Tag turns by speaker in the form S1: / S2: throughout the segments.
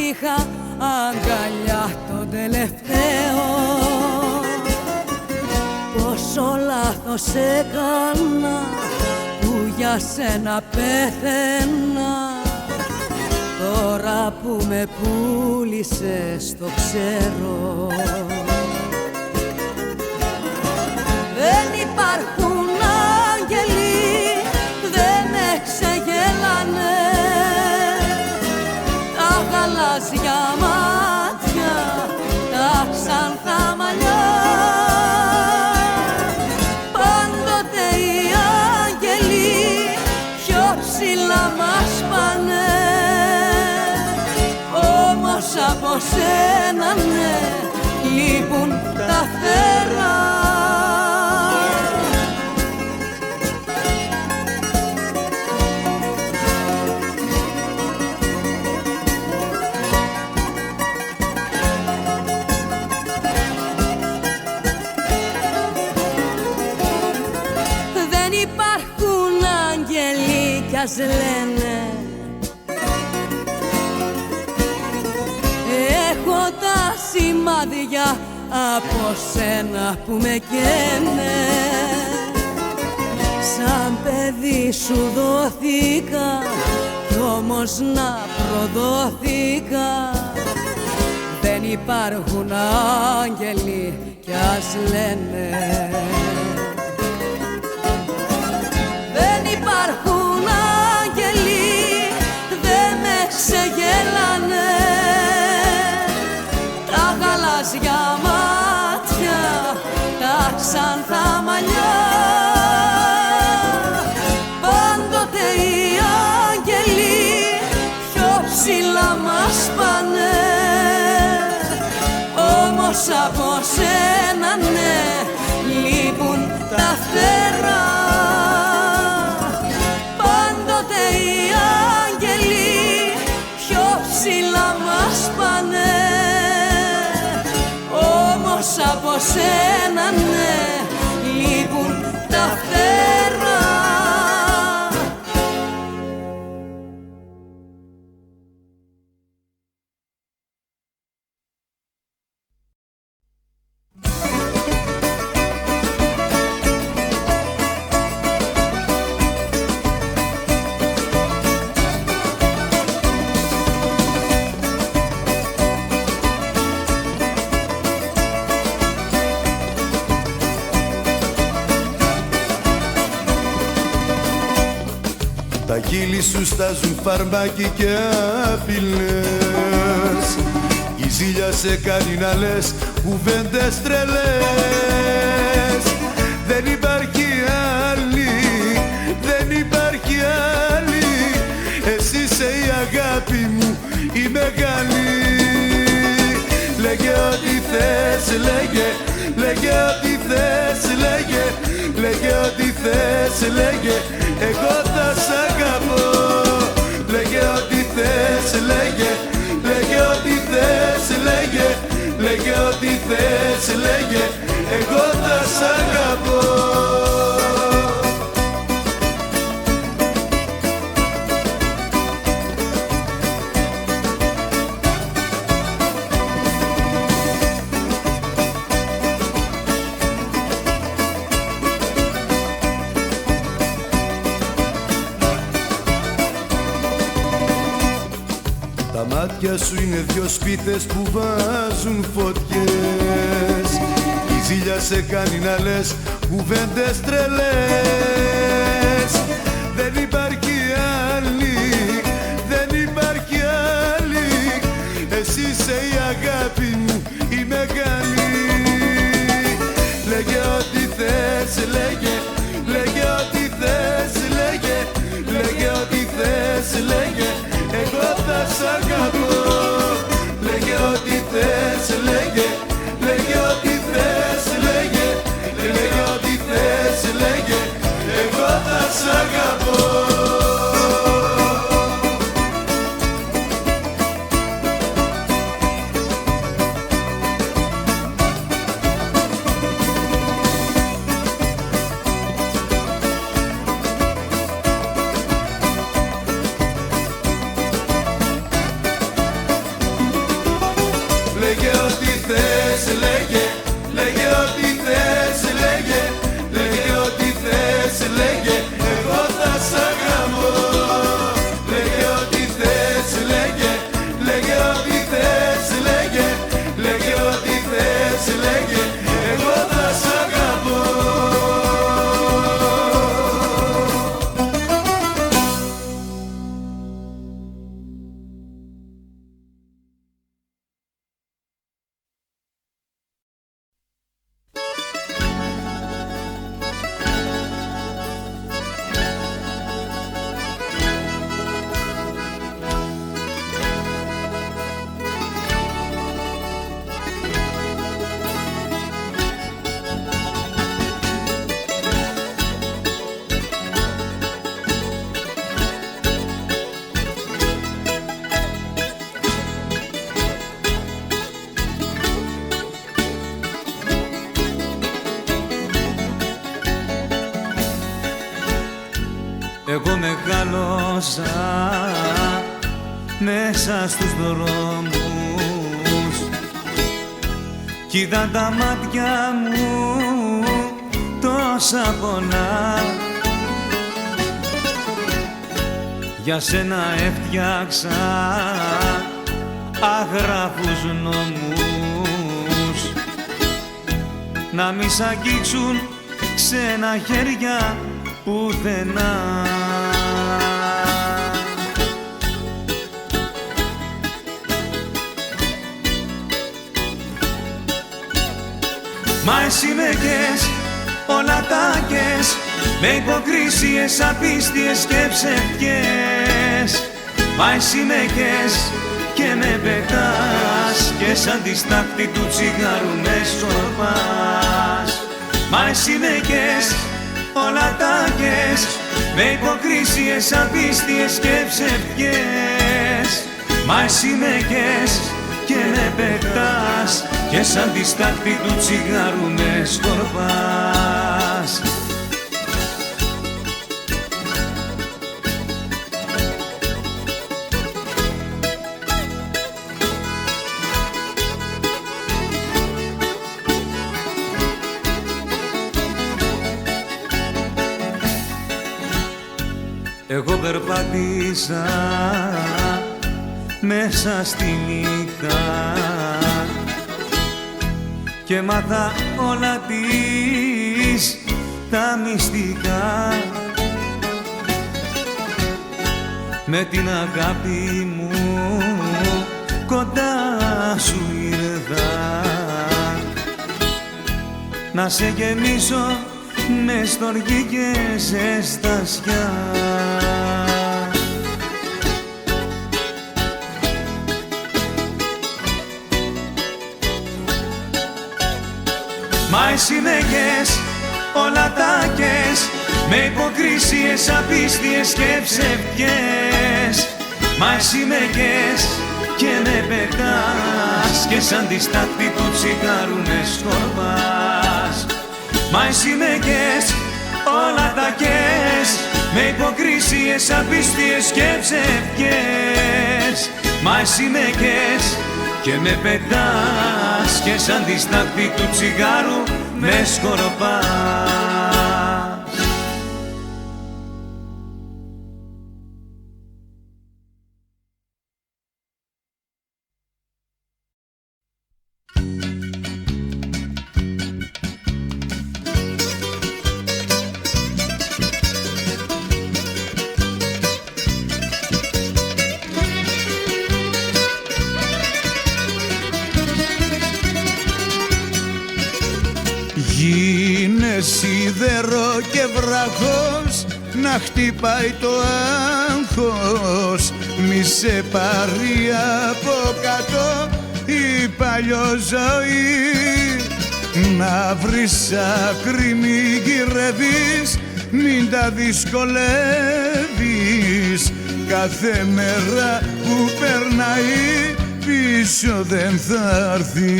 S1: είχα αγκαλιά τον τελευταίο. Πόσο λάθος έκανα που για σένα πέθαινα. Τώρα που με πούλησες το ξέρω. Δεν υπάρχουν άγγελοι, δεν με ξεγέλανε τα γαλάζια μάτια, τα ξανθά μαλλιά. Πάντοτε οι άγγελοι πιο ψηλά μας πάνε, όμως από σένα ναι, λείπουν τα φτερά. Δεν υπάρχουν άγγελοι κι ας λένε έχω τα σημάδια από σένα που με καίνε. Σαν παιδί σου δόθηκα κι όμως να προδόθηκα. Δεν υπάρχουν άγγελοι κι ας λένε. Δεν υπάρχουν άγγελοι, δεν με ξεγέλανε τα γαλάζια μάτια, τα ξανθά μαλλιά. Πάντοτε οι άγγελοι πιο ψηλά μας πάνε, όμως από σένα ναι, λείπουν τα φτερά. Πάντοτε οι άγγελοι πιο ψηλά μας πάνε, όμως από σένα ναι, λείπουν τα φτερά.
S2: Τα χείλη σου στάζουν φαρμάκι και απειλές. Η ζήλια σε κάνει να λες κουβέντες τρελές. Δεν υπάρχει άλλη, δεν υπάρχει άλλη. Εσύ είσαι η αγάπη μου η μεγάλη. Λέγε ό,τι θες, λέγε, λέγε ό,τι θες, λέγε, λέγε ό,τι θες, λέγε, εγώ θα σ' αγαπώ. Λέγε ό,τι θες, λέγε, λέγε ό,τι θες, λέγε, λέγε ό,τι θες, λέγε, εγώ θα σ' αγαπώ. Τα μάτια σου είναι δυο σπίτες που βάζουν φωτιές. Η ζήλια σε κάνει να λες κουβέντες τρελές. Δεν υπάρχει άλλη, δεν υπάρχει άλλη. Εσύ είσαι η αγάπη μου η μεγάλη. Λέγε ό,τι θες, λέγε, λέγε ό,τι θες, λέγε, λέγε ό,τι θες, λέγε, εγώ θα σ' αγαπώ. Λέγε ό,τι θες, λέγε, λέγε ό,τι θες, λέγε, λέγε ό,τι θες, λέγε, εγώ θα σ' αγαπώ.
S3: πόσα μέσα στους δρόμους κι είδα τα μάτια μου τόσα πονά. Για σένα έφτιαξα αγράφους νόμους να μη σ' αγγίξουν ξένα χέρια πουθενά. Μα εσύ με κες, όλα τα κες, με υποκρίσιες, απίστιες και ψευτιές. Μα εσύ με κες και με πετάς και σαν τη στάχτη του τσιγάρου με σκορπάς. Μα εσύ με κες, όλα τα κες, με υποκρίσιες, απίστιες και ψευτιές. Μα εσύ με κες και με πετάς και σαν τη στάχτη του τσιγάρου με σκορπάς. Εγώ περπάτησα μέσα στη νύχτα και μάθα όλα της τα μυστικά. Με την αγάπη μου κοντά σου ήρθα να σε γεμίσω με στοργή και ζεστασιά. Μα εσύ με κες, όλα τα κες, με υποκρίσιες, απίστιες και ψευτιές. Μα εσύ με κες και με πετάς και σαν τη στάχτη του τσιγάρου με σκορπάς. Μα εσύ με κες, όλα τα κες, με υποκρίσιες, απίστιες και ψευτιές. Μα εσύ με κες και με πετάς και σαν τη στάχτη του τσιγάρου με σκορπάς.
S2: Γίνε σίδερο και βραχός να χτυπάει το άγχος, μη σε πάρει από κάτω η παλιόζωη. Να βρεις άκρη μη γυρεύεις, μην τα δυσκολεύεις, κάθε μέρα που περνάει πίσω δεν θα έρθει.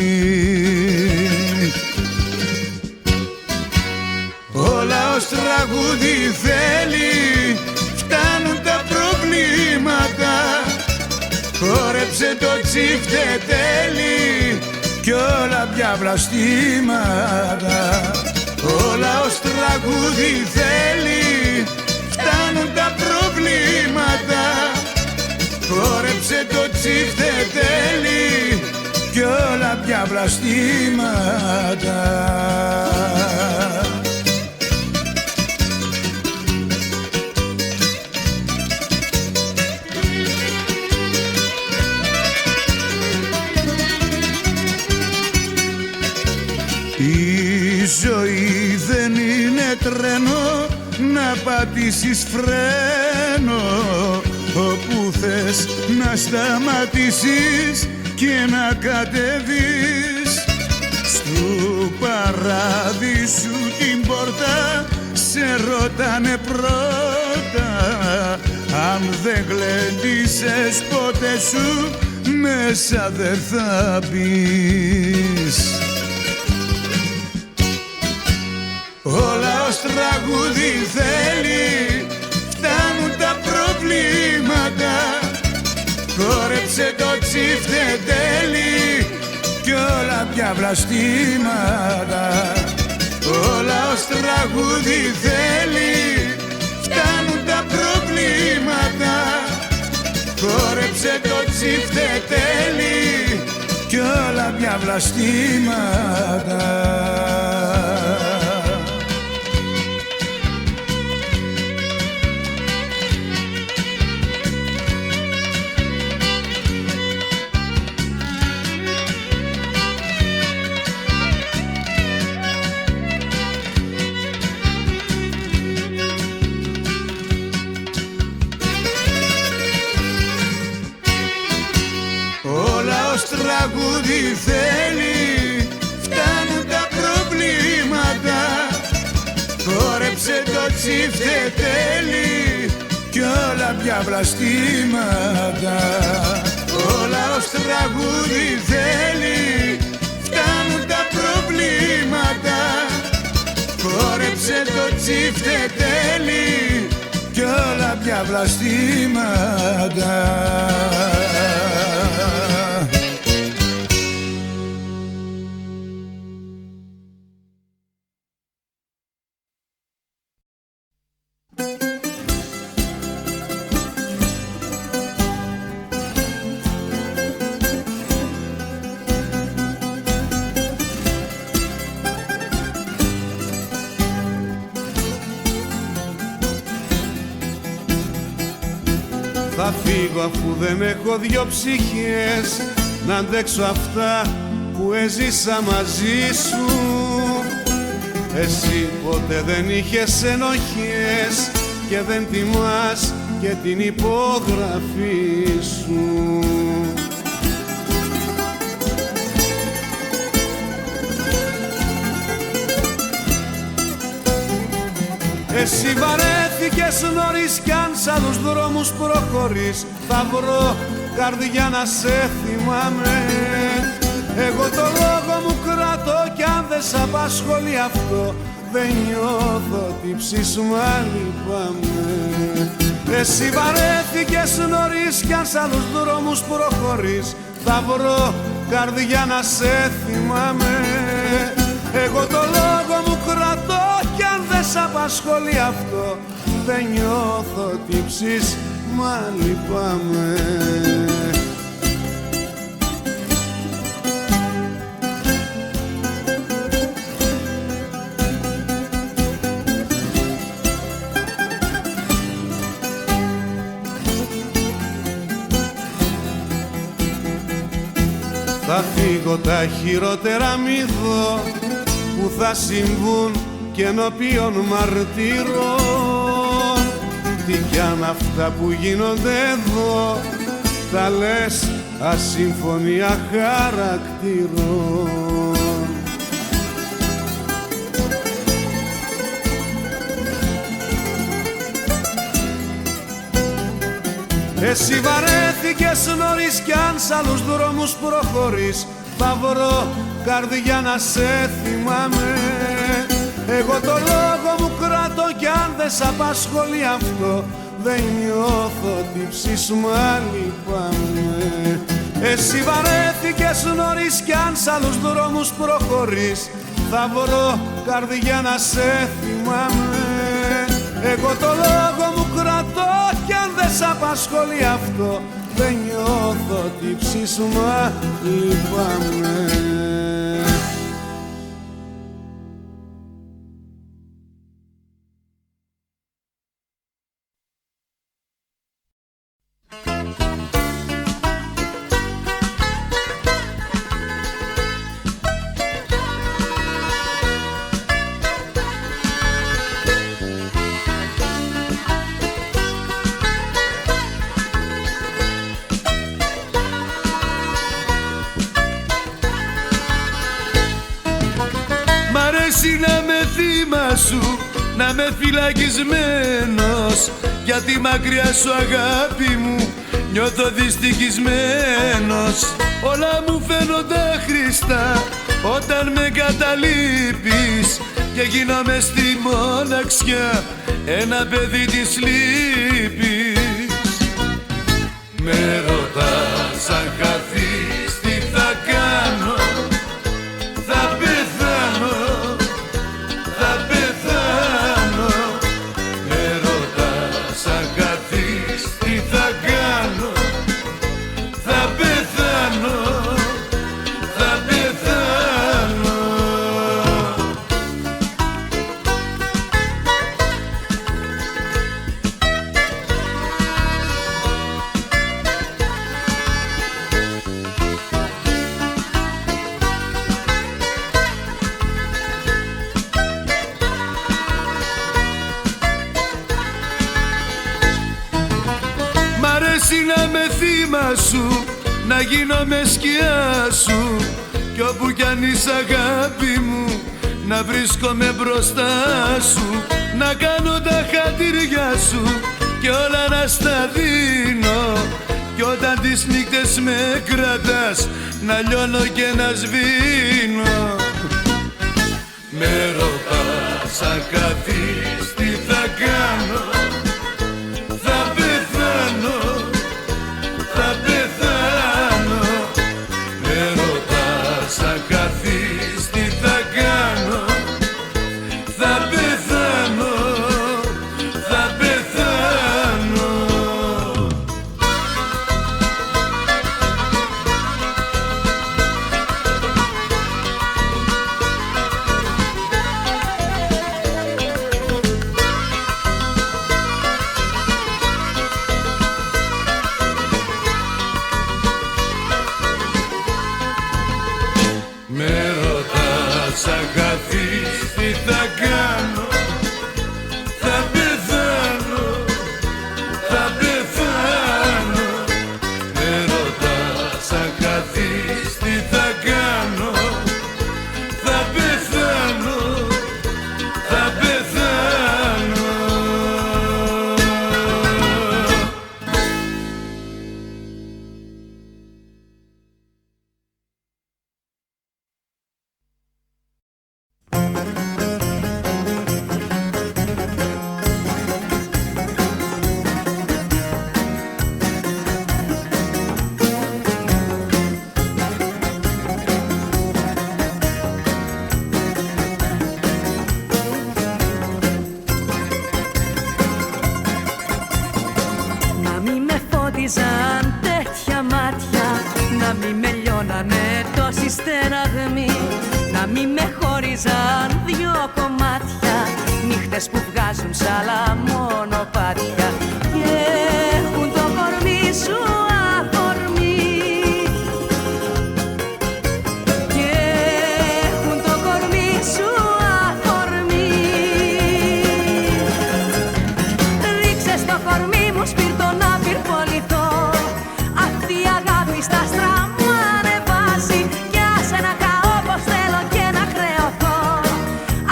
S2: Όλα ως τραγούδι θέλει, φτάνουν τα προβλήματα. Χόρεψε το τσιφτετέλι κι όλα πια βλαστήματα. Όλα ως τραγούδι θέλει, φτάνουν τα προβλήματα. Χόρεψε το τσιφτετέλι κι όλα πια βλαστήματα. Η ζωή δεν είναι τρένο να πατήσεις φρένο, όπου θες να σταματήσεις και να κατεβείς. Στου παράδεισου την πόρτα σε ρωτάνε πρώτα, αν δεν γλέντισες ποτέ σου μέσα δεν θα μπεις. Όλα ως τραγούδι θέλει, φτάνουν τα προβλήματα. τσιφτετέλι κι όλα πια βλαστήματα. Όλα ως τραγούδι θέλει, φτάνουν τα προβλήματα. Χόρεψε το τσιφτετέλι κι όλα πια βλαστήματα. Τραγούδι θέλει, φτάνουν τα προβλήματα. Χόρεψε το τσιφτετέλι κι όλα πια βλαστήματα. Όλα ως τραγούδι θέλει, φτάνουν τα προβλήματα. Χόρεψε το τσιφτετέλι κι όλα πια βλαστήματα.
S4: Θα φύγω αφού δεν έχω δυο ψυχές να αντέξω αυτά που έζησα μαζί σου. Εσύ ποτέ δεν είχες ενοχές και δεν τιμάς και την υπογραφή σου. Εσύ βαρέθηκες νωρίς κι αν σ' άλλους δρόμους προχωρείς θα βρω καρδιά να σε θυμάμαι. Εγώ το λόγο μου κρατώ κι αν δεν σ' απασχολεί αυτό δεν νιώθω τύψεις μα λυπάμαι. Εσύ βαρέθηκες νωρίς κι αν σ' άλλους δρόμους προχωρείς θα βρω καρδιά να σε θυμάμαι. Εγώ το λόγο μου κρατώ κι αν δεν σ' απασχολεί αυτό δεν νιώθω τύψεις μα λυπάμαι. Θα φύγω τα χειρότερα μη δω που θα συμβούν και ενώπιον μαρτύρων. Τι κι αν αυτά που γίνονται εδώ τα λες ασύμφωνια χαρακτήρων. Εσύ βαρέθηκες νωρίς κι αν σ' άλλους δρόμους προχωρείς θα βρω καρδιά να σε θυμάμαι. Εγώ το λόγο μου κρατώ κι αν δεν σ' απασχολεί αυτό δεν νιώθω τύψεις μα λυπάμαι. Εσύ βαρέθηκες νωρίς κι αν σ' άλλους δρόμους προχωρείς θα βρω καρδιά να σε θυμάμαι. Εγώ το λόγο μου κρατώ κι αν δεν σ' απασχολεί αυτό δεν νιώθω τύψεις μα λυπάμαι.
S2: Να με θύμα σου, να με φυλακισμένος γιατί μακριά σου αγάπη μου νιώθω δυστυχισμένος. Όλα μου φαίνονται χρηστά όταν με καταλείπεις και γίνομαι στη μοναξιά ένα παιδί της λύπης. Με ρωτάς αν χαθείς τι θα κάνω. Θα πεθάνω, θα πεθάνω. Με ρωτάς αν χαθείς τι θα κάνω. Θα πεθάνω, θα πεθάνω. Μ' αρέσει να με θύμα σου, να γίνω με σκιά σου, κι όπου κι αν είσαι αγάπη μου, να βρίσκομαι μπροστά σου, να κάνω τα χατήρια σου και όλα να στα δίνω, κι όταν τις νύχτες με κρατάς, να λιώνω και να σβήνω. Με ρωτάς αν χαθείς τι θα κάνω. Θα πεθάνω, θα πεθάνω. Με ρωτάς αν χαθείς τι θα κάνω. Θα πεθάνω, θα πεθάνω. Με ρωτάς αν χαθείς τι θα κάνω. Θα πεθάνω, θα πεθάνω. Με ρωτάς αν χαθείς τι θα κάνω. Θα πεθάνω, θα πεθάνω.
S1: Να μη με φώτιζαν τέτοια μάτια, να μη με λιώνανε τόσοι στεναγμοί, να μη με χώριζαν δυο κομμάτια, νύχτες που βγάζουν σ' άλλα μονοπάτια και έχουν το κορμί σου αφορμή, και έχουν το κορμί σου αφορμή. Ρίξε στο κορμί μου σπίρτο να πυρποληθώ, αυτή η αγάπη στα άστρα μου ανεβάζει, κι άσε να καώ πως θέλω και να χρεωθώ,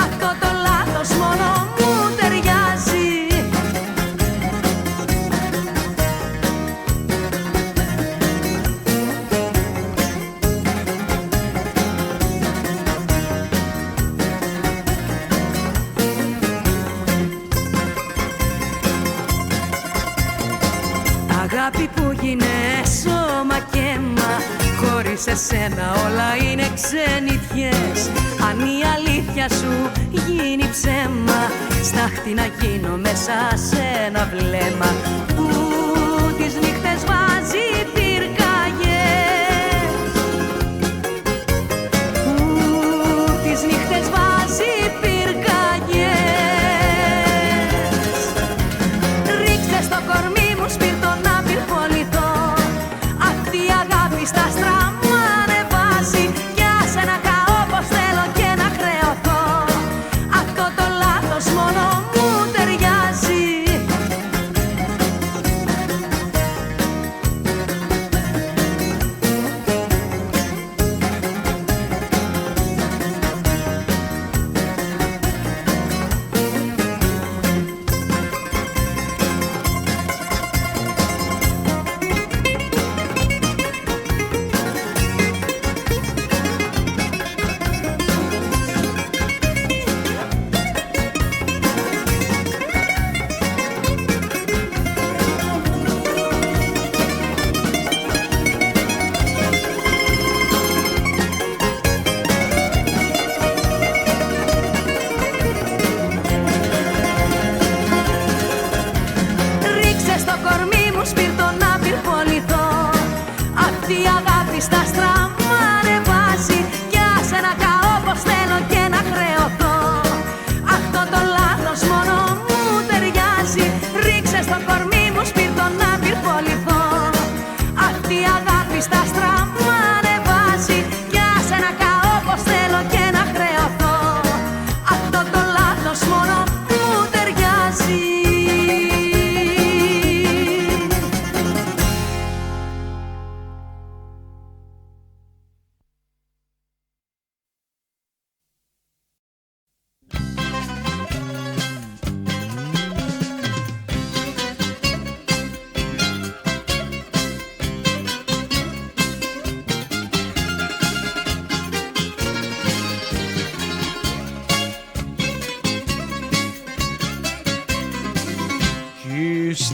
S1: αυτό το λάθος μόνο μου ταιριάζει. Αγάπη που γίνε σώμα και αίμα, χωρίς εσένα όλα είναι ξενιτιές. Αν η αλήθεια σου γίνει ψέμα, στάχτη να γίνω μέσα σε ένα βλέμμα που τις νύχτες βάζει πυρκαγιές, που τις νύχτες βάζει πυρκαγιές. Ρίξτε στο κορμί μου σπίρτο να πυρποληθώ, αυτή η αγάπη στα άστρα μου ανεβάζει, κι άσε να καώ πως θέλω και να χρεωθώ, αυτό το λάθος μόνο μου ταιριάζει.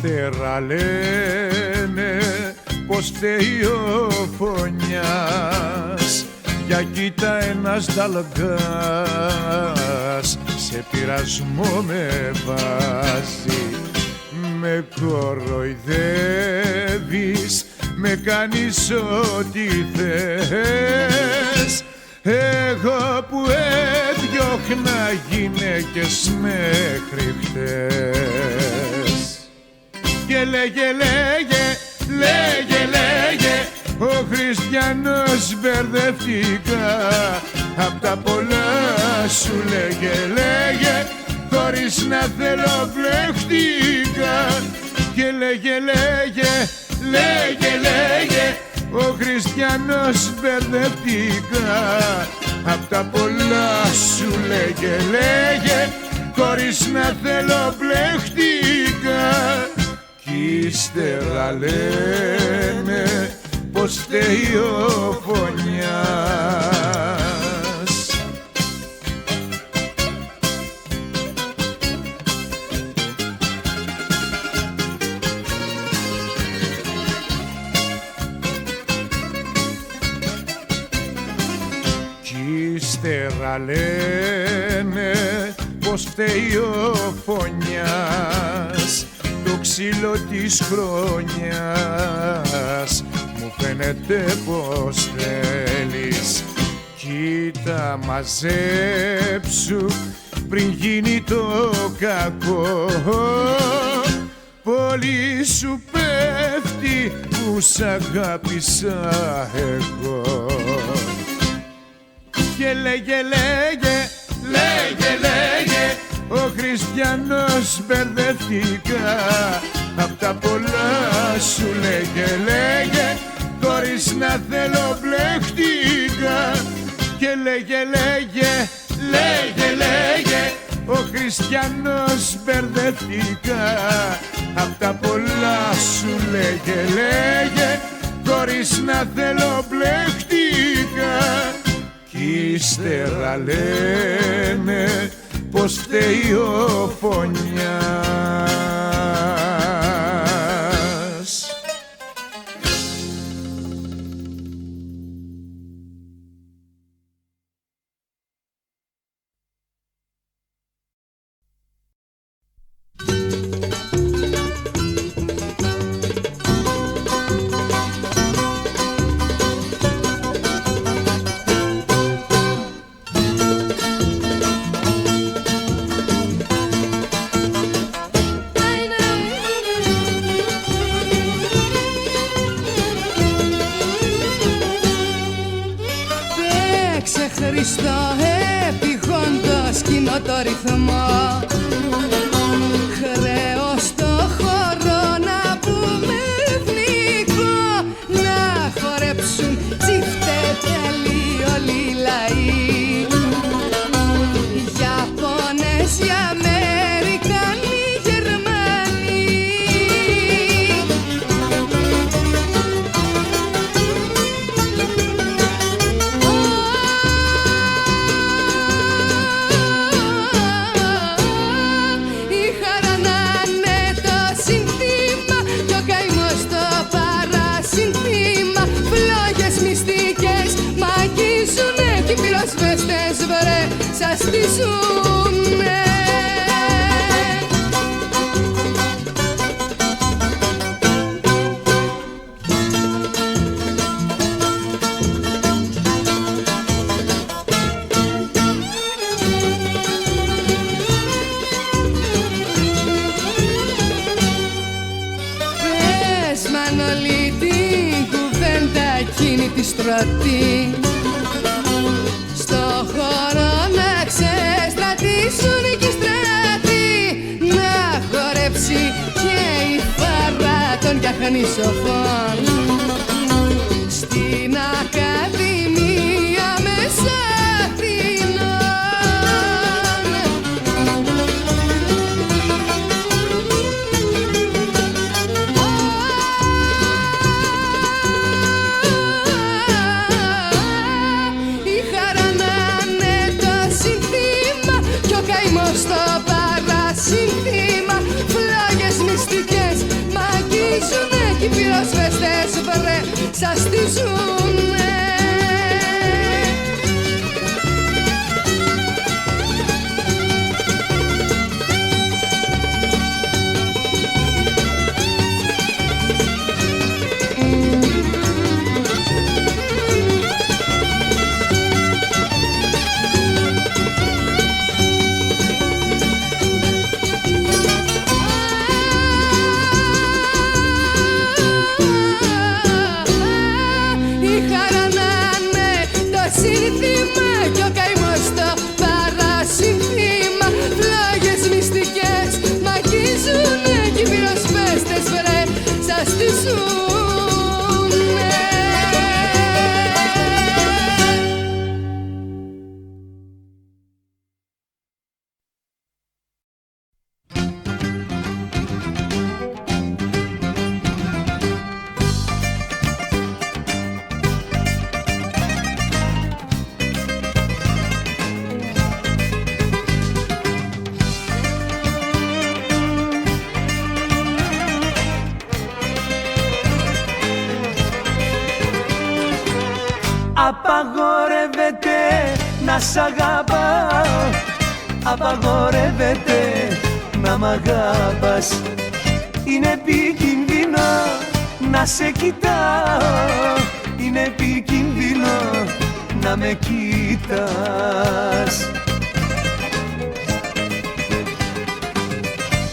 S4: ύστερα λένε πως φταίει ο φωνιάς, για κοίτα ένας νταλγκάς σε πειρασμό με βάζει. Με κοροϊδεύεις, με κάνεις ό,τι θες, εγώ που έδιωχνα γυναίκες μέχρι χτες. Και λέγε, ο Χριστιανός μπερδευτήκα, απ' τα πολλά σου λέγε, χωρίς να θέλω μπλεχτήκα. Και λέγε, ο Χριστιανός μπερδευτήκα, απ' τα πολλά σου λέγε, χωρίς να θέλω μπλεχτήκα. Κι ύστερα λένε πως φταίει ο φωνιάς. Κι ύστερα λένε πως φταίει ο φωνιάς, το ξύλο της χρονιάς. Μου φαίνεται πως θέλεις, κοίτα μαζέψου πριν γίνει το κακό. Πολύ σου πέφτει που σ' αγάπησα εγώ. Και λέγε, ο Χριστιανός μπερδευτήκα, απ' τα πολλά σου λέγε, χωρίς να θέλω μπλεχτήκα. Και λέγε, ο Χριστιανός μπερδευτήκα, απ' τα πολλά σου λέγε, χωρίς να θέλω μπλεχτήκα. Κι ύστερα λένε πως φταίει ο φωνιάς.
S1: Χριστό επιγόντως κοινό το ρυθμό, χρέος το χώρο να πούμε εθνικό, να χορέψουν τσιφτέ τέλει όλοι οι λαοί, Ιαπώνες, οι Αμερικανοί, οι Γερμανοί. Οι πυροσβέστες βρε σας στήσουνε. Πες Μανώλη την κουβέντα εκείνη τη στρωτή, στο χώρο να ξεστρατήσουν και οι στρατοί, να χορέψει και η φάρα των γιαχνισοφών στην Ακαδημία Μεσαθηνών. Στο παρασύνθημα, φλόγες μυστικές
S5: σας τη ζουνε.
S3: Απαγορεύεται να σ' αγαπάω, απαγορεύεται να μ' αγαπάς. Είναι επικίνδυνο να σε κοιτάω, είναι επικίνδυνο να με κοιτάς.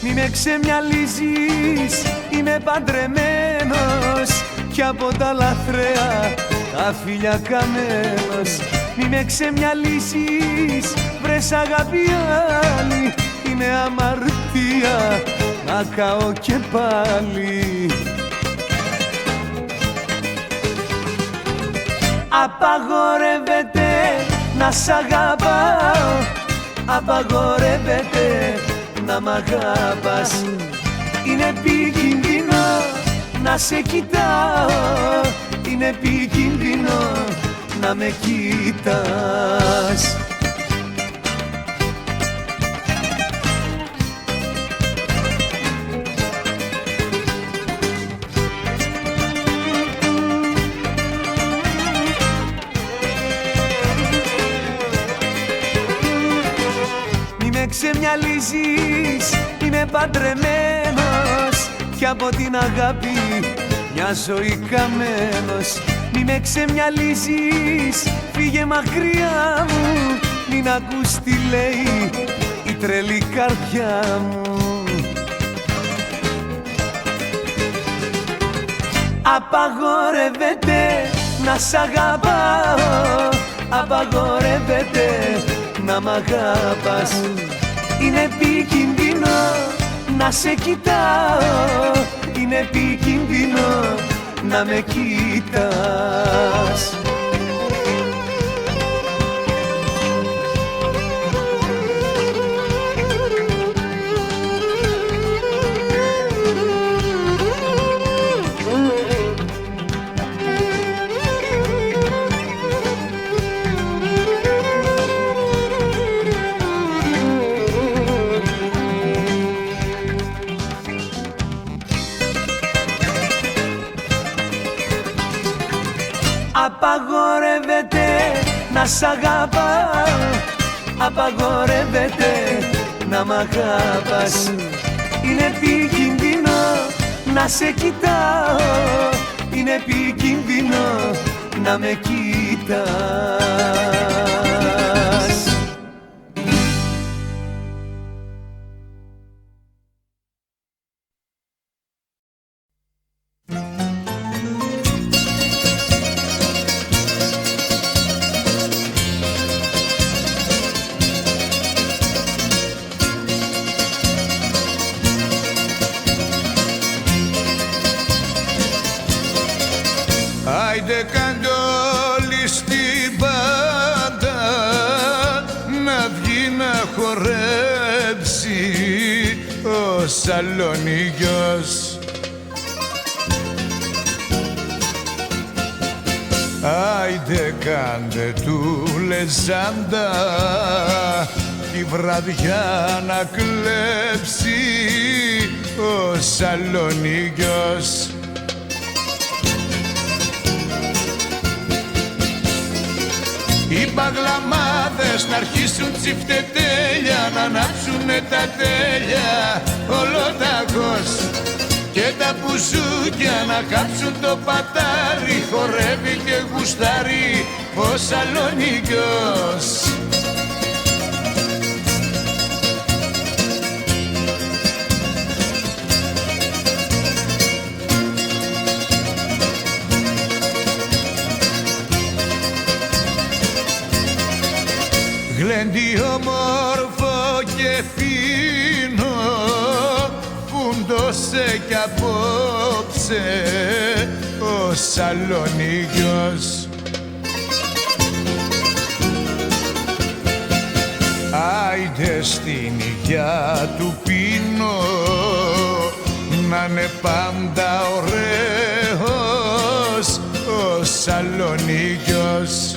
S3: Μη με ξεμυαλίζεις, είμαι παντρεμένος κι από τα λαθρέα τα φίλια καμένος. Μη με ξεμυαλίσεις, βρες αγάπη άλλη, είναι αμαρτία να καώ και πάλι. Απαγορεύεται να σ' αγαπάω, απαγορεύεται να μ' αγαπάς. Είναι επικίνδυνο να σε κοιτάω, είναι επικίνδυνο να με κοιτάς. Μη με ξεμυαλίζεις, είμαι παντρεμένος κι από την αγάπη μια ζωή καμένος. Μη με ξεμυαλίζεις, φύγε μακριά μου, μην ακούς τι λέει η τρελή καρδιά μου. Απαγορεύεται να σ' αγαπάω, απαγορεύεται να μ' αγαπάς. Είναι επικίνδυνο να σε κοιτάω, είναι επικίνδυνο να με κοιτάς. Απαγορεύεται να σ' αγαπάω, απαγορεύεται να μ' αγαπάς. Είναι επικίνδυνο να σε κοιτάω, είναι επικίνδυνο να με κοιτάς.
S2: Άιντε κάντε όλοι στην πάντα να βγει να χορέψει ο Σαλονίκιος. Άιντε κάντε του λεζάντα τη βραδιά να κλέψει ο Σαλονίκιος. παγλαμάδες να αρχίσουν τσιφτετέλια, να ανάψουνε τα τέλεια ολοταγός και τα μπουζούκια να κάψουν το πατάρι, χορεύει και γουστάρει ο Σαλονίκιος. Γλέντι όμορφο και φίνο, φούντωσε κι απόψε ο Σαλονίκιος. Άιντε στην υγειά του πίνω, να είναι πάντα ωραίος ο Σαλονίκιος.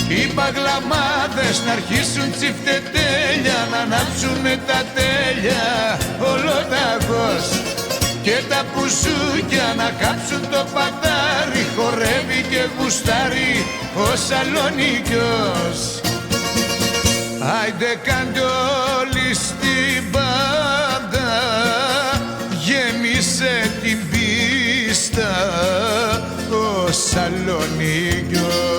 S2: Οι παγλαμάδες να αρχίσουν τσιφτετέλια, να ανάψουνε τα τέλεια ολοταγός και τα πουσούκια να κάψουν το πατάρι, χορεύει και γουστάρει ο Σαλονίκιος. Άιντε κάντε όλοι στην πάντα, γέμισε την πίστα ο Σαλονίκιος.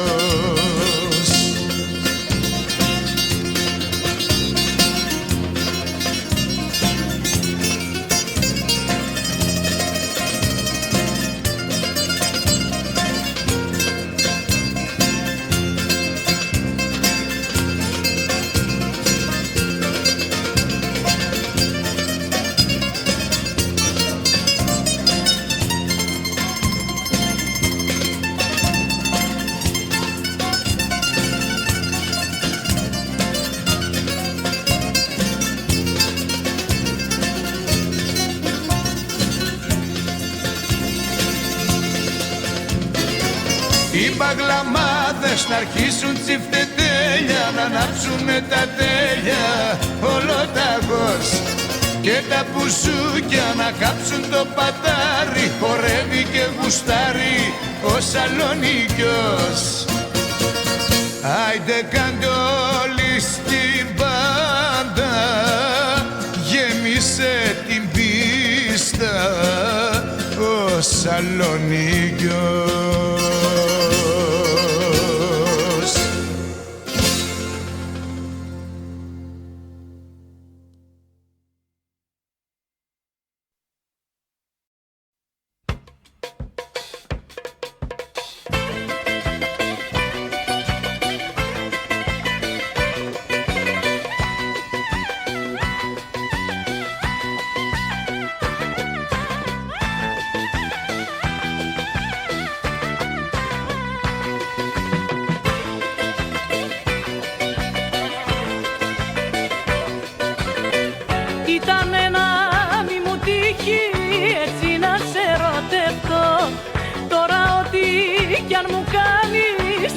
S2: Οι παγλαμάδες να αρχίσουν τσιφτετέλια, να ανάψουνε τα τέλεια ολοταγός και τα μπουζούκια να κάψουν το πατάρι, χορεύει και γουστάρει ο Σαλονίκιος. Άιντε κάντε όλοι στην πάντα, γέμισε την πίστα ο Σαλονίκιος.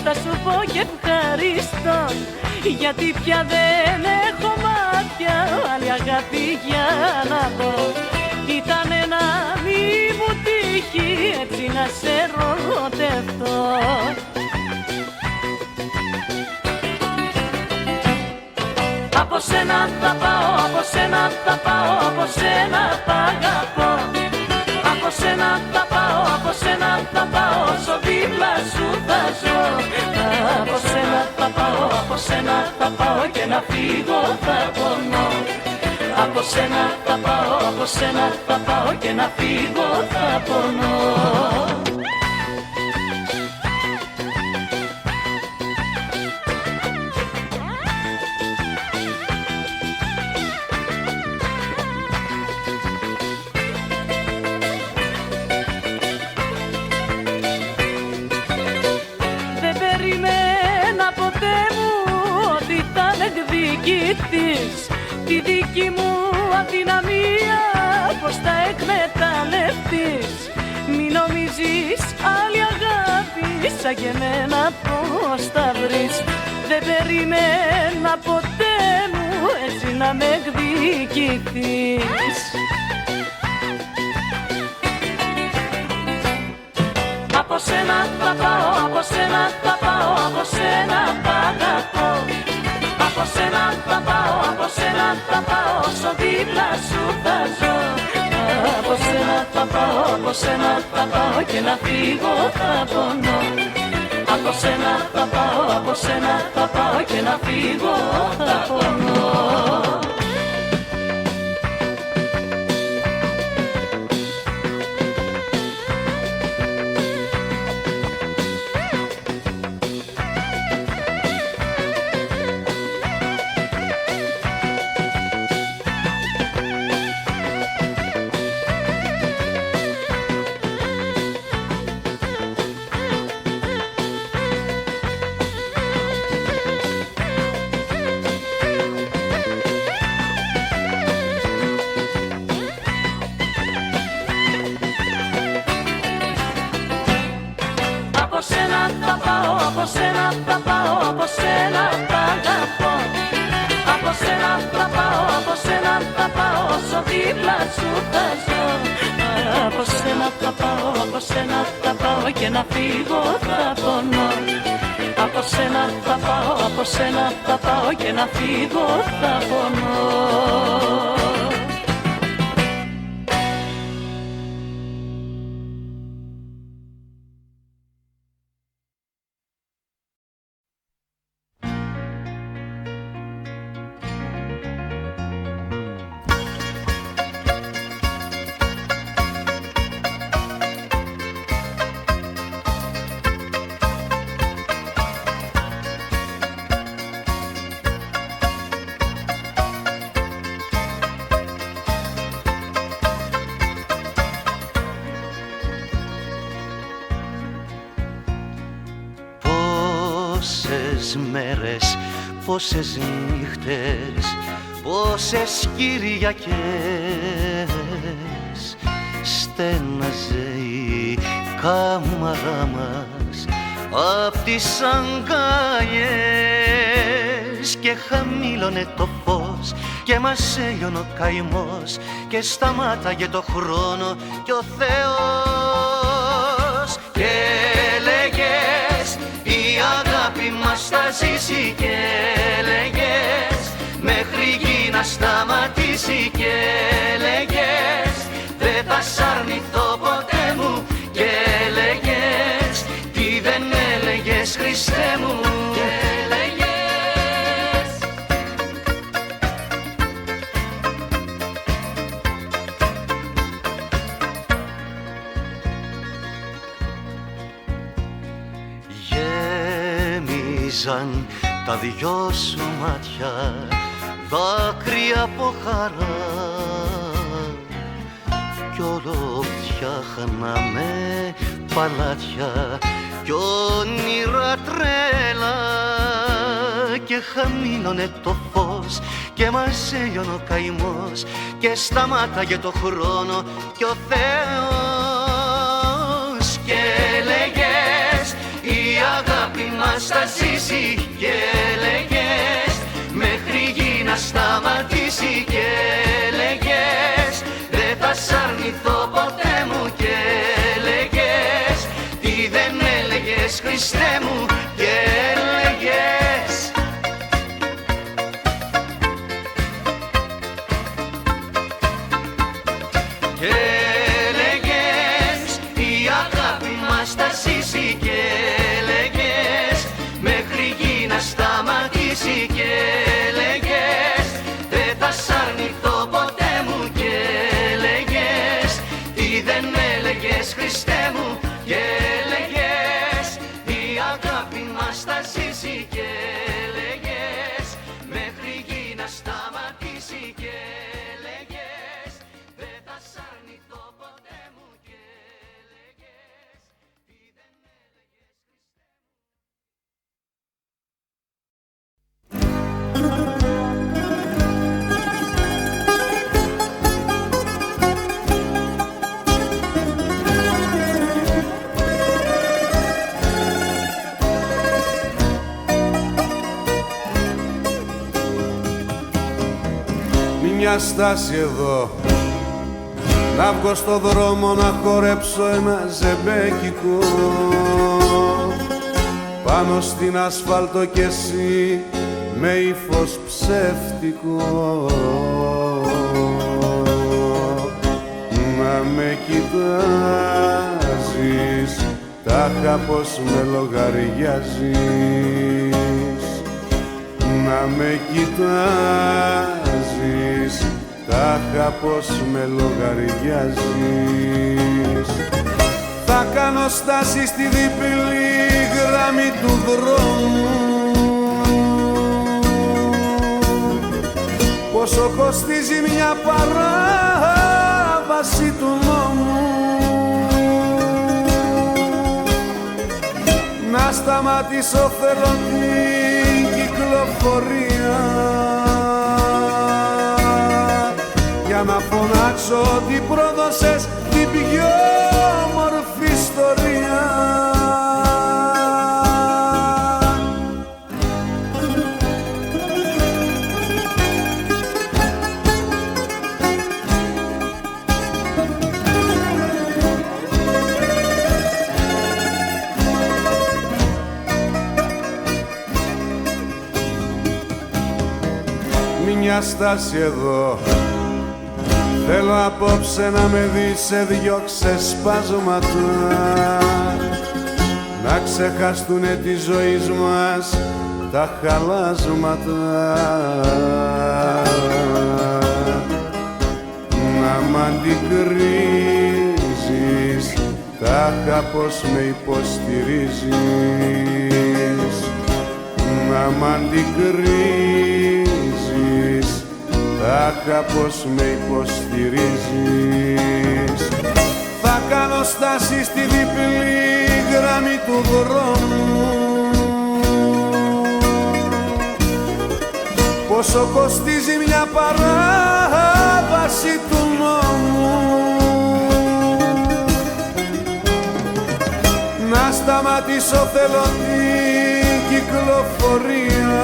S1: Θα σου πω και ευχαριστώ, γιατί πια δεν έχω μάτια άλλη αγάπη για να δω. Ήτανε να μη μου τύχει έτσι να σε ερωτευτώ. Από σένα θα πάω, από σένα θα πάω, από σένα θα αγαπώ. Από σένα θα πάω, από σένα θα πάω, όσο δίπλα σου θα ζω. Από σένα θα πάω, από σένα θα πάω και να φύγω θα πονώ. Από σένα θα πάω, από σένα θα πάω και να φύγω θα πονώ. Τη δική μου αδυναμία πως θα εκμεταλλευτείς. Μη νομίζεις άλλη αγάπη σαν και εμένα πως θα βρεις. Δεν περίμενα ποτέ μου έτσι να με εκδικηθείς. Από σένα θα πάω, από σένα θα πάω, από σένα θα αγαπώ. Από σένα θα πάω, από σένα θα πάω, όσο δίπλα σου θα ζω. Από σένα θα πάω, από σένα θα πάω και να φύγω θα πονώ. Από σένα θα πάω, από σένα θα πάω και να φύγω θα πονώ. Από σένα θα πάω, από σένα θα αγαπώ. Από σένα θα πάω, από σένα θα πάω, όσο δίπλα σου θα ζω. Από σένα θα πάω, από σένα θα πάω και να φύγω θα πονώ. Από σένα θα πάω, από σένα θα πάω και να φύγω θα πονώ.
S6: Μέρες, πόσες νύχτες, πόσες Κυριακές στέναζε η κάμαρα μας απ' τις αγκαλιές και χαμήλωνε το φως και μας έλειωνε ο καημός και σταμάταγε το χρόνο κι ο Θεός και έλεγες η αγάπη μας θα ζήσει και έλεγες μέχρι γη να σταματήσει και έλεγες δεν θα σ' αρνηθώ ποτέ μου και έλεγες τι δεν έλεγες Χριστέ μου και έλεγες γέμιζαν τα δυο σου μάτια δάκρυα από χαρά κι όλο φτιάχναμε παλάτια κι όνειρα τρέλα και χαμήλωνε το φως και μας έλειωνε ο καημός και σταμάταγε το χρόνο κι ο Θεός και έλεγες η αγάπη μας θα ζήσει και έλεγες μέχρι γη να σταματήσει και έλεγες δεν θα σ' αρνηθώ ποτέ μου και έλεγες τι δεν έλεγες Χριστέ μου και έλεγες και έλεγες η αγάπη μας θα ζήσει και έλεγες μέχρι γη να σταματήσει και έλεγες δεν θα σ' αρνηθώ ποτέ μου και έλεγες τι δεν έλεγες Χριστέ μου και έλεγες η αγάπη μας θα ζήσει και έλεγες μέχρι γη να σταματήσει και έλεγες δεν θα σ' αρνηθώ ποτέ μου και έλεγες τι δεν έλεγες
S4: Μια στάση εδώ να βγω στο δρόμο να χορέψω ένα ζεμπέκικο πάνω στην ασφάλτο κι εσύ με ύφος ψεύτικο να με κοιτάζεις τάχα πως με λογαριάζεις να με κοιτάζεις τάχα πως με λογαριάζεις θα κάνω στάση στη διπλή γραμμή του δρόμου πόσο κοστίζει μια παράβαση του νόμου να σταματήσω θέλω την κυκλοφορία για να φωνάξω ότι πρόδωσες την πιο όμορφη ιστορία. Μια στάση εδώ θέλω απόψε να με δεις σε δυο ξεσπάσματα να ξεχαστούνε τη ζωής μας τα χαλάσματα να μ' αντικρίζεις τάχα πως με υποστηρίζεις να μ' αντικρίζεις τάχα πως με υποστηρίζεις θα κάνω στάση στη διπλή γραμμή του δρόμου πόσο κοστίζει μια παράβαση του νόμου να σταματήσω θέλω την κυκλοφορία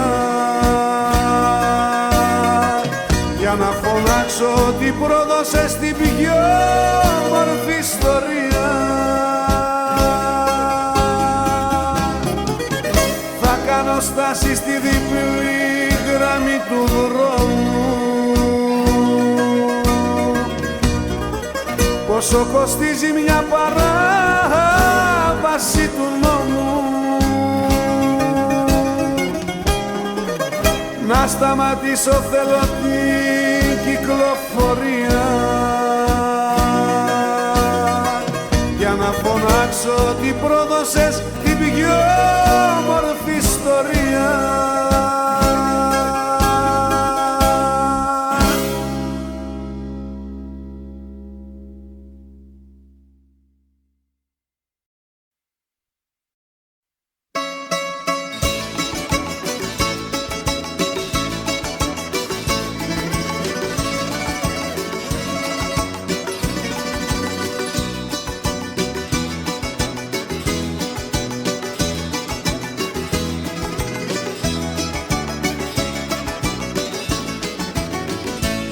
S4: για να φωνάξω ότι πρόδωσες την πιο όμορφη ιστορία. Θα κάνω στάση στη διπλή γραμμή του δρόμου πόσο κοστίζει μια παράβαση του νόμου να σταματήσω θέλω την κυκλοφορία για να φωνάξω ότι πρόδωσες την πιο όμορφη ιστορία.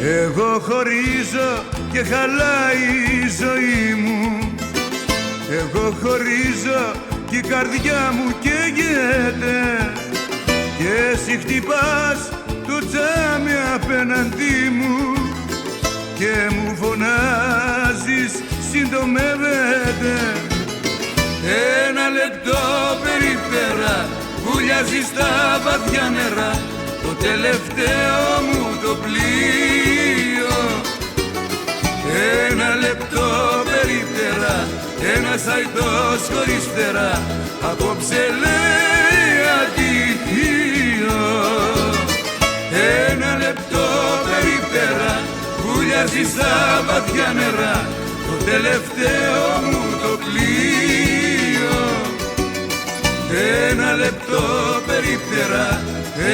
S3: Εγώ χωρίζω και χαλάει η ζωή μου εγώ χωρίζω και η καρδιά μου καίγεται και εσύ χτυπάς το τζάμι απέναντί μου και μου φωνάζεις συντομεύεται ένα λεπτό περιπέρα βουλιάζει στα βαθιά νερά το τελευταίο μου το πλοίο ένα λεπτό περιπέρα ένας αϊτός χωρίς φτερά απόψε λέει αντίο ένα λεπτό περιπέρα βουλιάζει στα βαθιά νερά το τελευταίο μου το πλοίο ένα λεπτό περιπέρα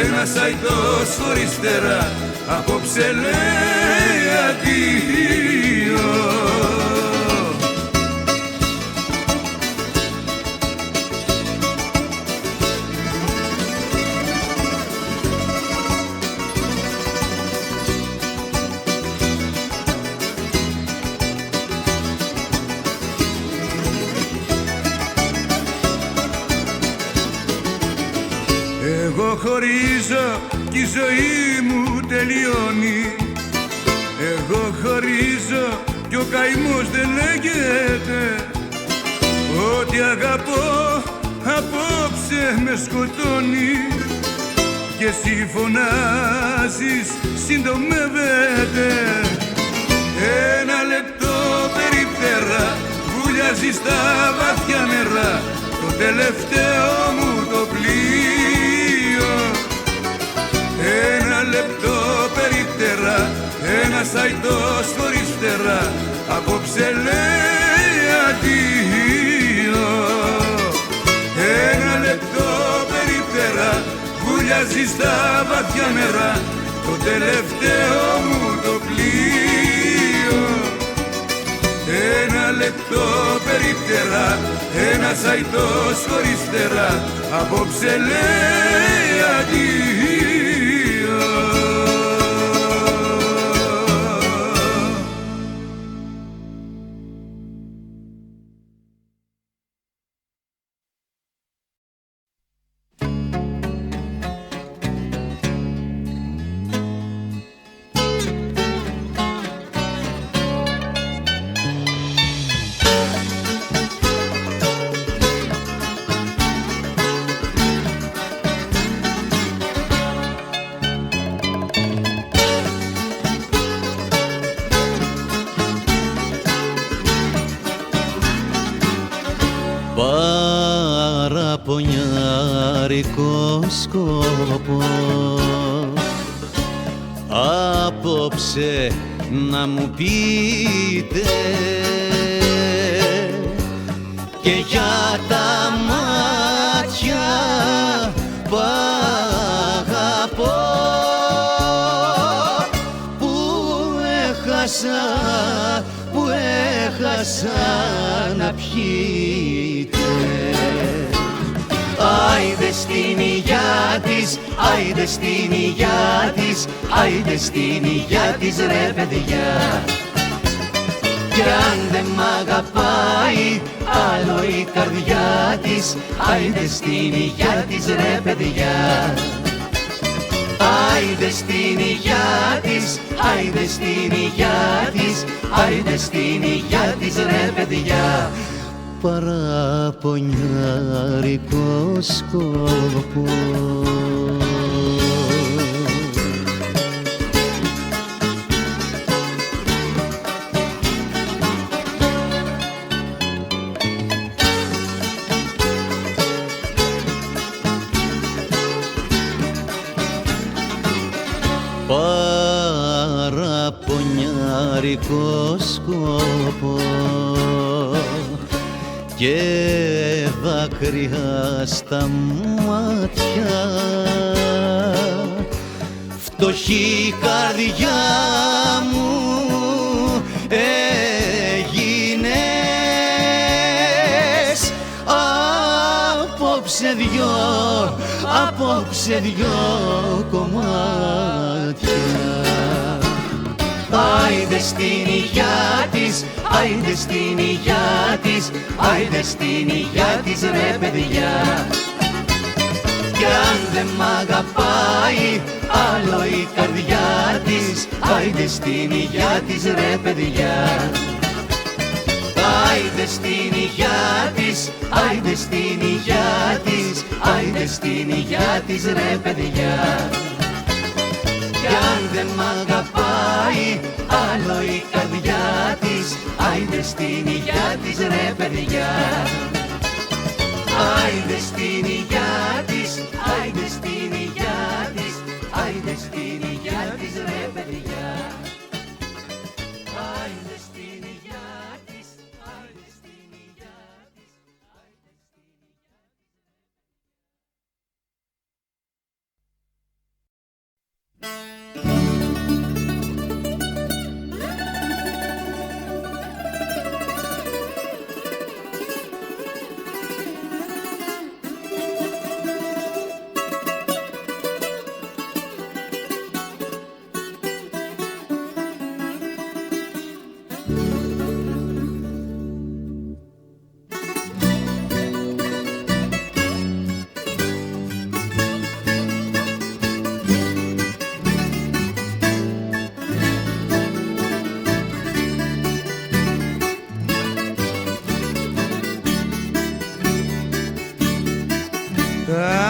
S3: ένας αϊτός χωρίς φτερά απόψε λέει αντίο.
S2: Εγώ χωρίζω κι η ζωή μου τελειώνει. Εγώ χωρίζω κι ο καημός δεν λέγεται. Ό,τι αγαπώ απόψε με σκοτώνει. Και εσύ φωνάζεις συντομεύεται. Ένα λεπτό περιπτέρα βουλιάζει στα βαθιά νερά. Το τελευταίο μου το πλοίο. Ένα λεπτό περιπτέρα, ένας αϊτός χωρίς φτερά. Απόψε λέει αντίο. Ένα λεπτό περιπτέρα βουλιάζει στα βαθιά νερά. Το τελευταίο μου το πλοίο. Ένα λεπτό περιπτερά, ένας αϊτός χωρίς φτερά. Απόψε λέει αντίο.
S7: Παραπονιάρικο σκόπο απόψε να μου πείτε και για τα μάτια που αγαπώ που έχασα να πιείτε. Άιντε στην υγειά της, άιντε στην υγειά της, άιντε στην υγειά της ρε παιδιά. Κι αν δεν μ' αγαπάει άλλο η καρδιά της, άιντε στην υγειά της ρε παιδιά. Άιντε στην υγειά της, άιντε στην υγειά της, άιντε στην υγειά της ρε παιδιά. Παραπονιάρικο σκόπο. Παραπονιάρικο σκόπο και δάκρυα στα μάτια, φτωχή καρδιά μου έγινες. Απόψε δυο κομμάτια. Άιντε στην υγειά της, άιντε στην υγειά της, άιντε στην υγειά της ρε παιδιά. Κι αν δεν μ' αγαπάει άλλο η καρδιά της, άιντε στην υγειά της ρε παιδιά. Άιντε στην υγειά της, άιντε στην υγειά της, άιντε στην υγειά της ρε παιδιά. Κι αν δεν μ' αγαπάει άλλο η καρδιά της, άιντε στην υγειά της ρε παιδιά. Άιντε στην υγειά της, άιντε στην υγειά της, άιντε στην υγειά της ρε παιδιά. Άιντε στην υγειά της, άιντε στην υγειά της, άιντε στην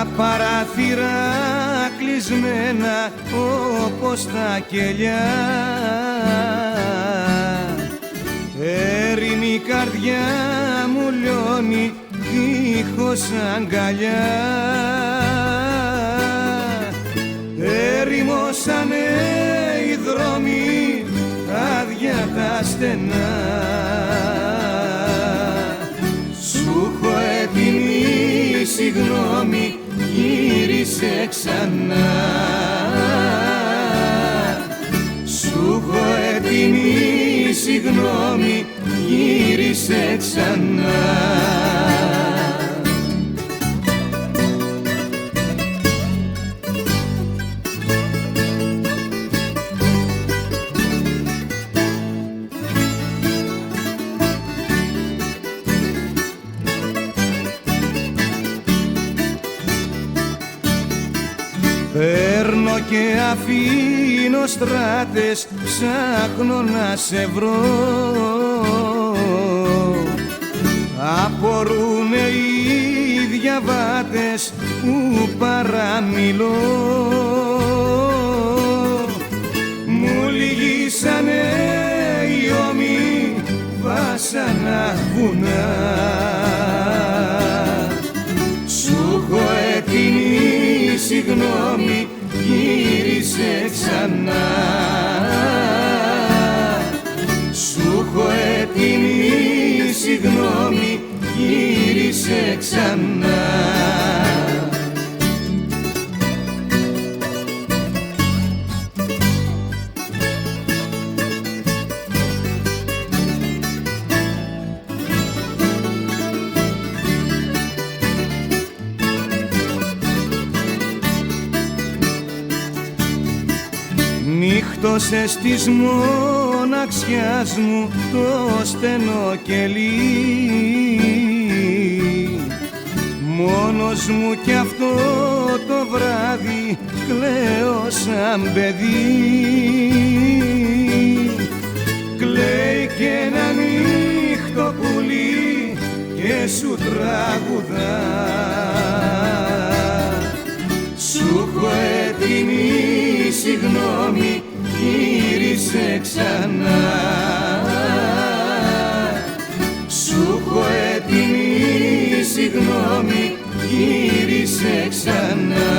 S3: τα παράθυρα κλεισμένα όπως τα κελιά, έρημη καρδιά μου λιώνει δίχως αγκαλιά, ερημώσανε οι δρόμοι άδεια τα στενά, σου έχω έτοιμη συγγνώμη, γύρισε ξανά, σου έχω έτοιμη συγγνώμη, γύρισε ξανά. Παίρνω και αφήνω στράτες, ψάχνω να σε βρω, απορρούνε οι διαβάτες που παραμιλώ, μου λυγίσανε οι ώμοι βάσανα βουνά, σου έχω έτοιμη συγγνώμη, γύρισε ξανά, σου έχω έτοιμη συγγνώμη, γύρισε ξανά. Νύχτωσες της μοναξιάς μου το στενό κελί, μόνος μου κι αυτό το βράδυ κλαίω σαν παιδί, κλαίει και ένα νύχτο πουλί και σου τραγουδά, σου έχω έτοιμη συγγνώμη, γύρισε ξανά, σου έχω έτοιμη συγγνώμη, γύρισε ξανά.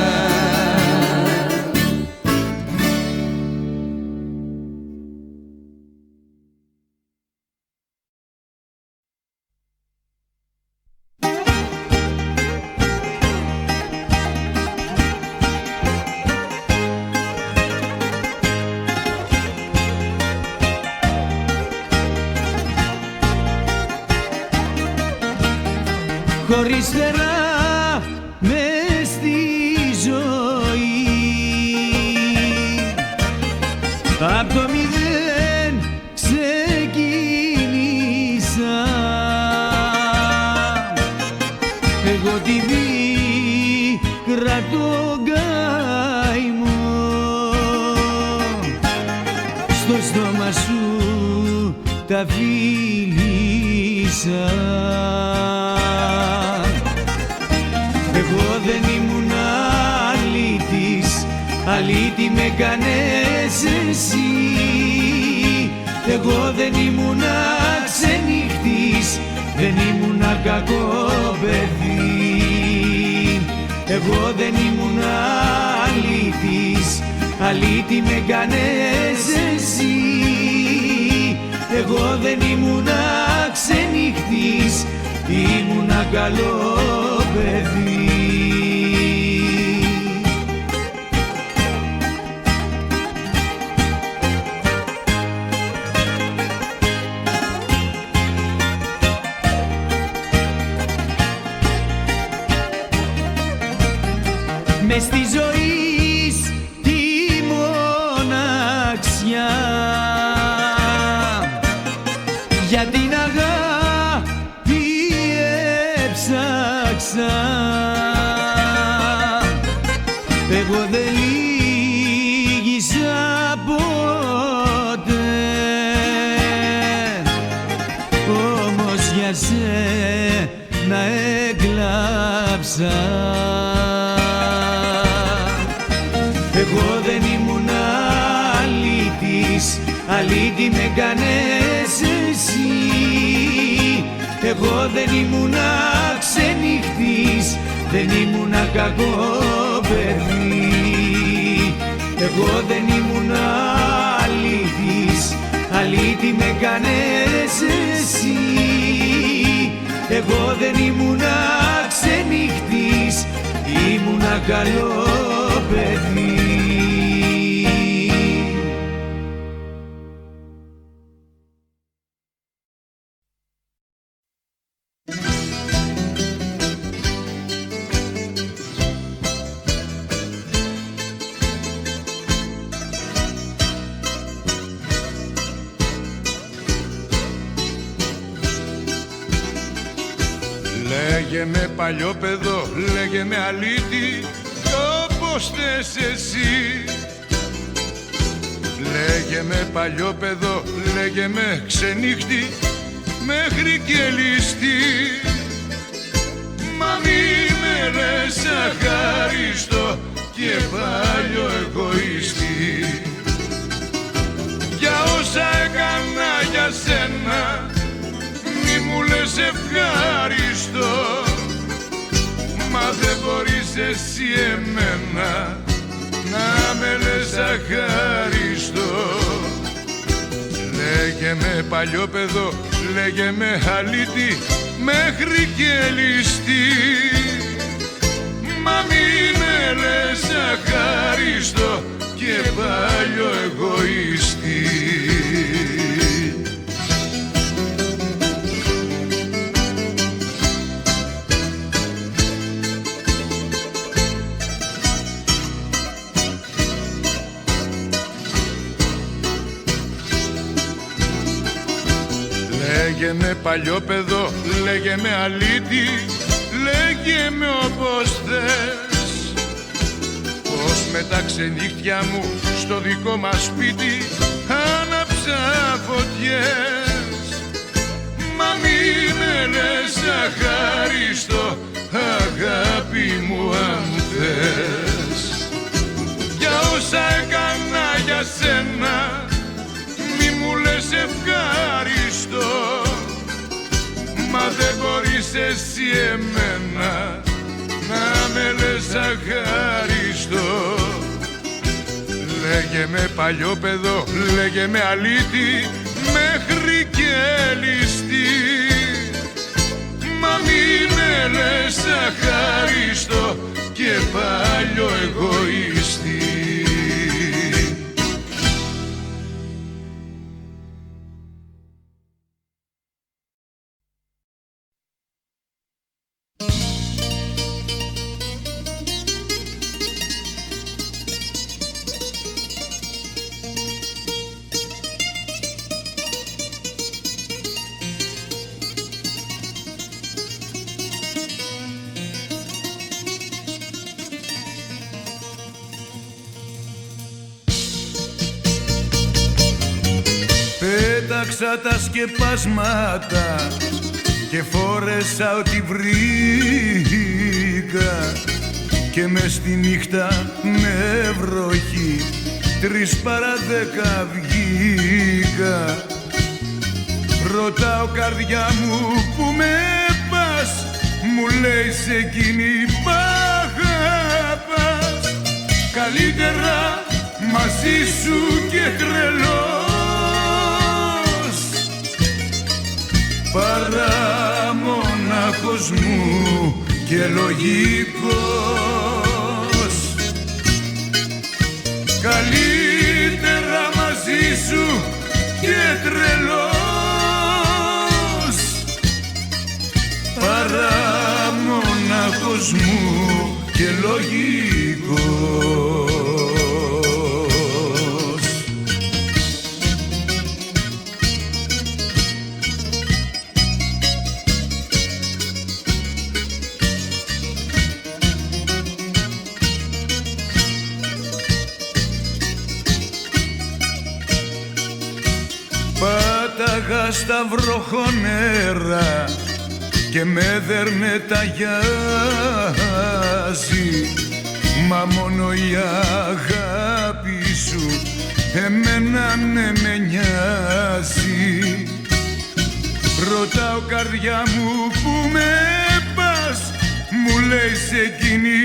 S8: Χωρίς φτερά μες στη ζωή, απ' το μηδέν ξεκίνησα, εγώ τη πίκρα τον καημό, στο στόμα σου τα φίλησα. Εγώ δεν ήμουν αλήτης, αλήτη με κάνες εσύ. Εγώ δεν ήμουν ξενύχτης, δεν ήμουν κακό παιδί. Εγώ δεν ήμουν αλήτης, αλήτη με κάνες εσύ. Εγώ δεν ήμουν ξενύχτης, ήμουνα καλό παιδί. Μες στη ζωή τη μοναξιά, για την αγάπη έψαξα. Εγώ δεν λύγησα ποτέ, όμως για σένα έγκλαψα. αλήτη με κάνες εσύ. Εγώ δεν ήμουνα ξενύχτης, δεν ήμουνα κακό παιδί. Εγώ δεν ήμουνα αλήτης, αλήτη με κάνες εσύ. Εγώ δεν ήμουνα ξενύχτης, ήμουνα καλό παιδί.
S2: Λέγε με παλιό παιδό, λέγε με αλήτη, όπως θες εσύ. Λέγε με παλιό παιδό, λέγε με ξενύχτη, μέχρι και ληστή. Μα μη με λες αχάριστο και παλιό εγωιστή. Για όσα έκανα για σένα, μη μου λες ευχάριστο. Μα δεν μπορείς εσύ εμένα να με λες αχάριστο. Λέγε με παλιό παιδό, λέγε με αλήτη, μέχρι και ληστή. Μα μη με λες αχάριστο και παλιό εγωιστή. Λέγε με παλιό παιδό, λέγε με αλήτη, λέγε με όπως θες. Πως με τα ξενύχτια μου στο δικό μας σπίτι άναψα φωτιές. Μα μη με λες αχάριστο, αγάπη μου αν θες. Για όσα έκανα για σένα, μη μου λες ευχάριστο. Μα δεν μπορείς εσύ εμένα να με λες αχάριστο. Λέγε με παλιό παιδό, λέγε με αλήτη, μέχρι και ληστή. Μα μη με λες αχάριστο και παλιό εγωιστή. Πέταξα τα σκεπάσματα και φόρεσα ό,τι βρήκα και μες στη νύχτα με βροχή 3 παρά 10 βγήκα. Ρωτάω καρδιά μου που με πας, μου λέει σε εκείνη μ' αγαπάς. Καλύτερα μαζί σου και τρελός παρά μονάχος μου και λογικός. Καλύτερα μαζί σου και τρελός παρά μονάχος μου και λογικός. Πάταγα στα βροχονέρα και με δέρνε τα γιάζει, μα μόνο η αγάπη σου εμένα ναι με νοιάζει. Ρωτάω καρδιά μου που με πας, μου λέει σε εκείνη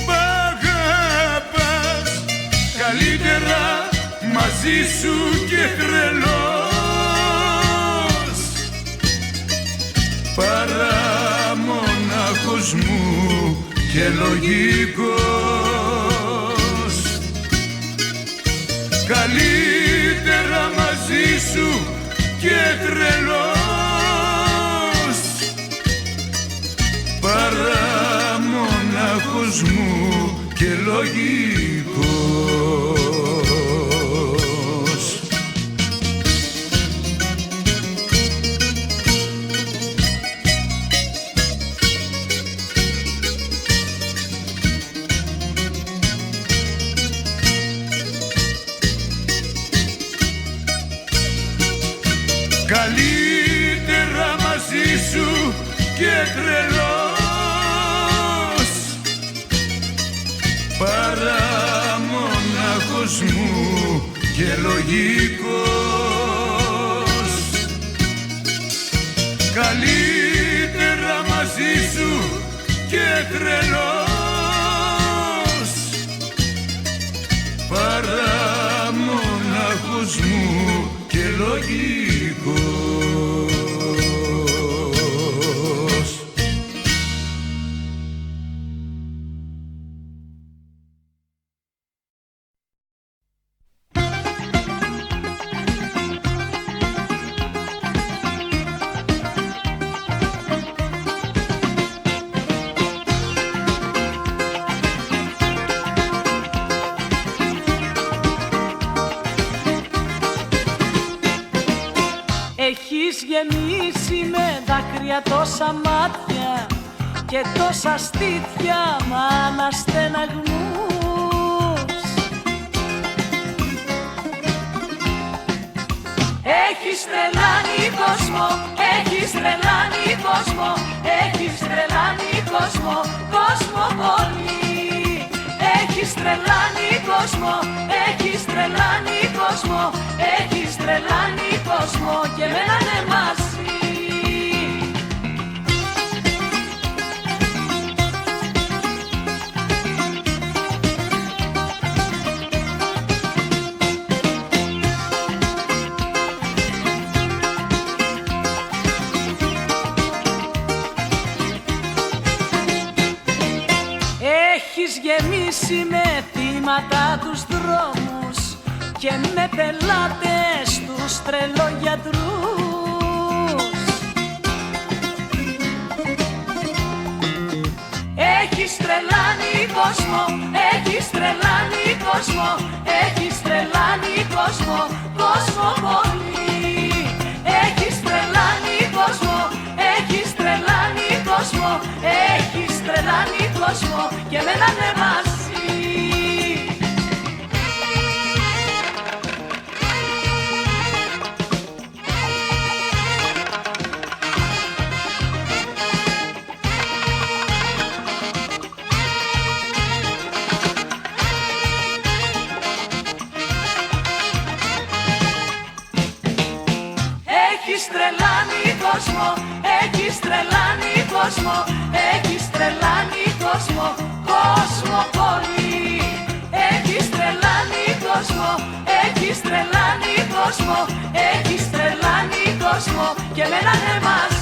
S2: π' αγαπάς. Καλύτερα μαζί σου και τρελός, παρά μονάχος μου και λογικός. Καλύτερα μαζί σου και τρελός, παρά μονάχος μου και λογικός. Καλύτερα μαζί σου και τρελός, παρά μονάχος μου και λογικός. Καλύτερα μαζί σου και τρελός, παρά μονάχος μου και λογικός.
S1: Έχεις γεμίσει με δάκρυα τόσα μάτια και τόσα στήθια μ' αναστεναγμούς. Έχεις τρελάνει κόσμο, έχεις τρελάνει κόσμο, έχεις τρελάνει κόσμο, κόσμο πολύ. Έχεις τρελάνει κόσμο, έχεις τρελάνει κόσμο, έχεις τρελάνει κόσμο και εμένα ναι μαζί. Έχεις γεμίσει με θύματα τους δρόμους και με πελάτες τους τρελογιατρούς. Έχεις τρελάνει κόσμο, έχεις τρελάνει κόσμο, έχεις τρελάνει κόσμο, κόσμο πολύ. Έχεις τρελάνει κόσμο, έχεις τρελάνει κόσμο, έχεις τρελάνει κόσμο και εμένα ναι μαζί. Έχεις τρελάνει κόσμο, έχεις τρελάνει κόσμο, έχεις τρελάνει κόσμο, κόσμο πολύ. Έχεις τρελάνει κόσμο, έχεις τρελάνει κόσμο, έχεις τρελάνει κόσμο και εμένα ναι μαζί.